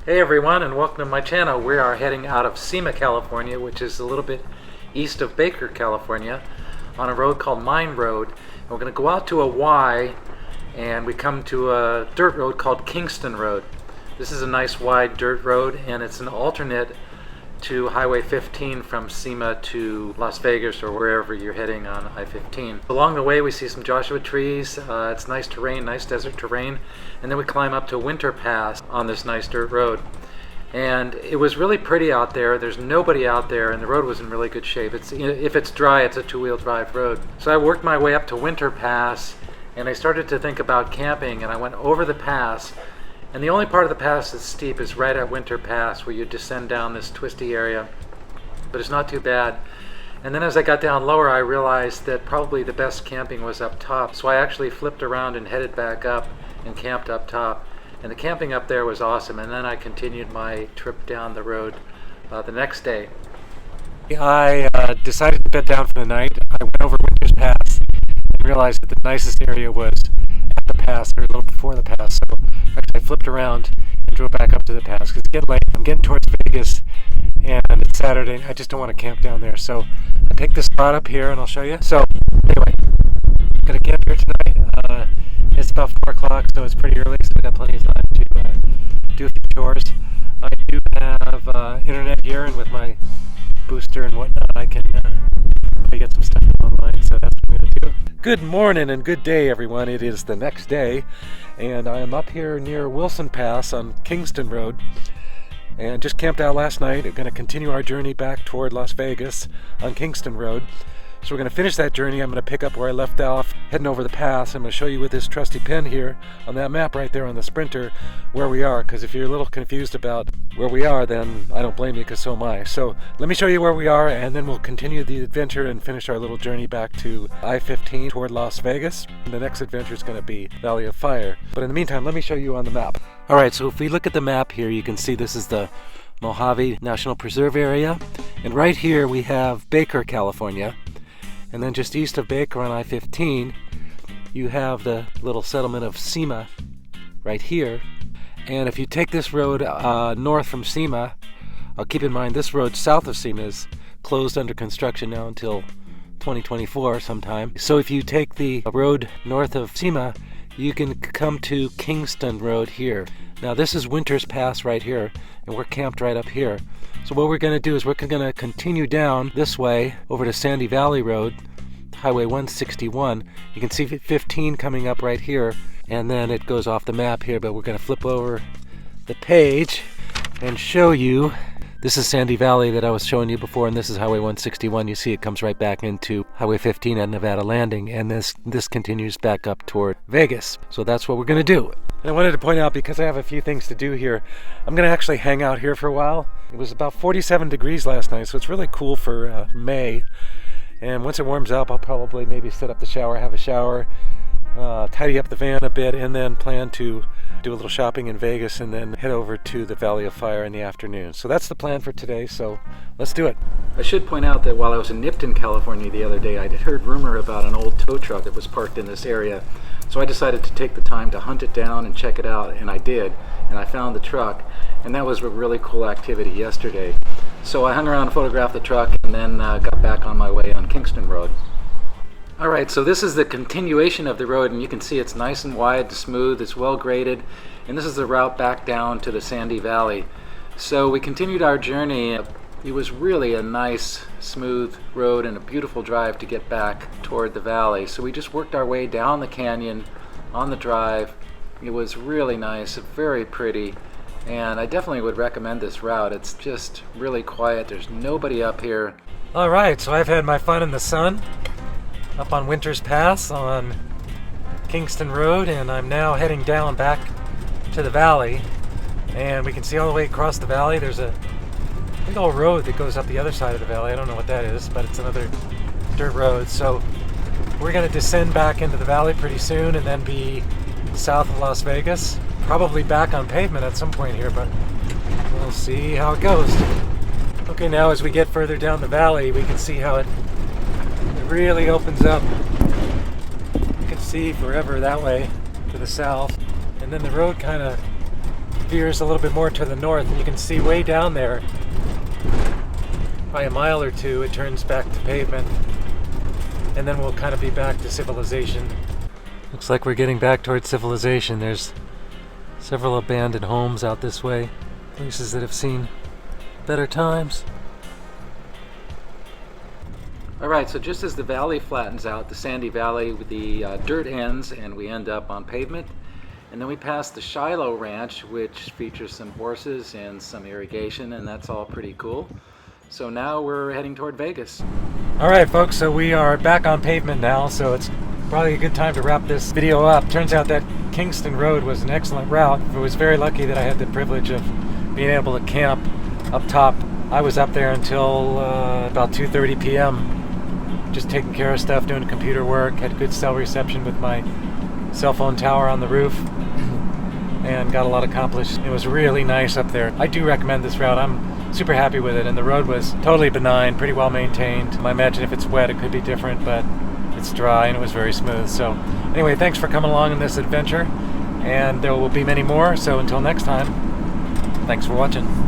Hey everyone, and welcome to my channel. We are heading out of Cima, California, which is a little bit east of Baker, California, on a road called Mine Road. And we're going to go out to a Y, and we come to a dirt road called Kingston Road. This is a nice wide dirt road, and it's an alternate to Highway 15 from Cima to Las Vegas or wherever you're heading on I-15. Along the way we see some Joshua trees. It's nice terrain, nice desert terrain, and then we climb up to Winter Pass on this nice dirt road. And it was really pretty out there. There's nobody out there, and the road was in really good shape. If it's dry, it's a two-wheel drive road. So I worked my way up to Winter Pass, and I started to think about camping, and I went over the pass. And the only part of the pass that's steep is right at Winter Pass, where you descend down this twisty area, but it's not too bad. And then as I got down lower, I realized that probably the best camping was up top. So I actually flipped around and headed back up and camped up top. And the camping up there was awesome. And then I continued my trip down the road the next day. I decided to bed down for the night. I went over Winter's Pass and realized that the nicest area was at the pass, or a little before the pass. So I flipped around and drove back up to the pass because it's getting late. I'm getting towards Vegas and it's Saturday. I just don't want to camp down there. So I picked this spot up here and I'll show you. So anyway, I'm going to camp here tonight. It's about 4 o'clock, so it's pretty early, so I got plenty of time to do a few chores. I do have internet here, and with my booster and whatnot, I can probably get some stuff online, so that's what I'm going to do. Good morning and good day, everyone. It is the next day, and I am up here near Wilson Pass on Kingston Road, and just camped out last night. We're going to continue our journey back toward Las Vegas on Kingston Road. So we're going to finish that journey. I'm going to pick up where I left off, heading over the pass. I'm going to show you with this trusty pen here on that map right there on the Sprinter where we are, because if you're a little confused about where we are, then I don't blame you, because so am I. So let me show you where we are, and then we'll continue the adventure and finish our little journey back to I-15 toward Las Vegas. And the next adventure is going to be Valley of Fire. But in the meantime, let me show you on the map. All right, so if we look at the map here, you can see this is the Mojave National Preserve area. And right here we have Baker, California. And then just east of Baker on I-15, you have the little settlement of Cima right here. And if you take this road north from Cima, keep in mind this road south of Cima is closed under construction now until 2024 sometime. So if you take the road north of Cima, you can come to Kingston Road here. Now this is Winter's Pass right here, and we're camped right up here. So what we're going to do is we're going to continue down this way over to Sandy Valley Road, Highway 161. You can see 15 coming up right here, and then it goes off the map here, but we're going to flip over the page and show you. This is Sandy Valley that I was showing you before, and this is Highway 161. You see it comes right back into Highway 15 at Nevada Landing, and this continues back up toward Vegas. So that's what we're going to do. And I wanted to point out, because I have a few things to do here, I'm going to actually hang out here for a while. It was about 47 degrees last night, so it's really cool for May. And once it warms up, I'll probably maybe set up the shower, have a shower, tidy up the van a bit, and then plan to do a little shopping in Vegas and then head over to the Valley of Fire in the afternoon. So that's the plan for today, so let's do it. I should point out that while I was in Nipton, California the other day, I heard rumor about an old tow truck that was parked in this area. So I decided to take the time to hunt it down and check it out, and I did. And I found the truck, and that was a really cool activity yesterday. So I hung around and photographed the truck, and then got back on my way on Kingston Road. Alright, so this is the continuation of the road, and you can see it's nice and wide, smooth, it's well graded, and this is the route back down to the Sandy Valley. So we continued our journey. It was really a nice, smooth road and a beautiful drive to get back toward the valley. So we just worked our way down the canyon on the drive. It was really nice, very pretty, and I definitely would recommend this route. It's just really quiet. There's nobody up here. Alright, so I've had my fun in the sun up on Winter's Pass on Kingston Road, and I'm now heading down back to the valley, and we can see all the way across the valley. There's a big old road that goes up the other side of the valley. I don't know what that is, but it's another dirt road. So we're going to descend back into the valley pretty soon and then be south of Las Vegas, probably back on pavement at some point here, but we'll see how it goes. Okay, now as we get further down the valley, we can see how it really opens up. You can see forever that way to the south, and then the road kind of veers a little bit more to the north, and you can see way down there, by a mile or two, it turns back to pavement, and then we'll kind of be back to civilization. Looks like we're getting back towards civilization. There's several abandoned homes out this way, places that have seen better times. Alright, so just as the valley flattens out, the sandy valley, with the dirt ends and we end up on pavement. And then we pass the Shiloh Ranch, which features some horses and some irrigation, and that's all pretty cool. So now we're heading toward Vegas. Alright folks, so we are back on pavement now, so it's probably a good time to wrap this video up. Turns out that Kingston Road was an excellent route. I was very lucky that I had the privilege of being able to camp up top. I was up there until about 2:30 p.m. just taking care of stuff, doing computer work, had good cell reception with my cell phone tower on the roof, and got a lot accomplished. It was really nice up there. I do recommend this route. I'm super happy with it, and the road was totally benign, pretty well maintained. I imagine if it's wet it could be different, but it's dry and it was very smooth. So anyway, thanks for coming along in this adventure, and there will be many more. So until next time, thanks for watching.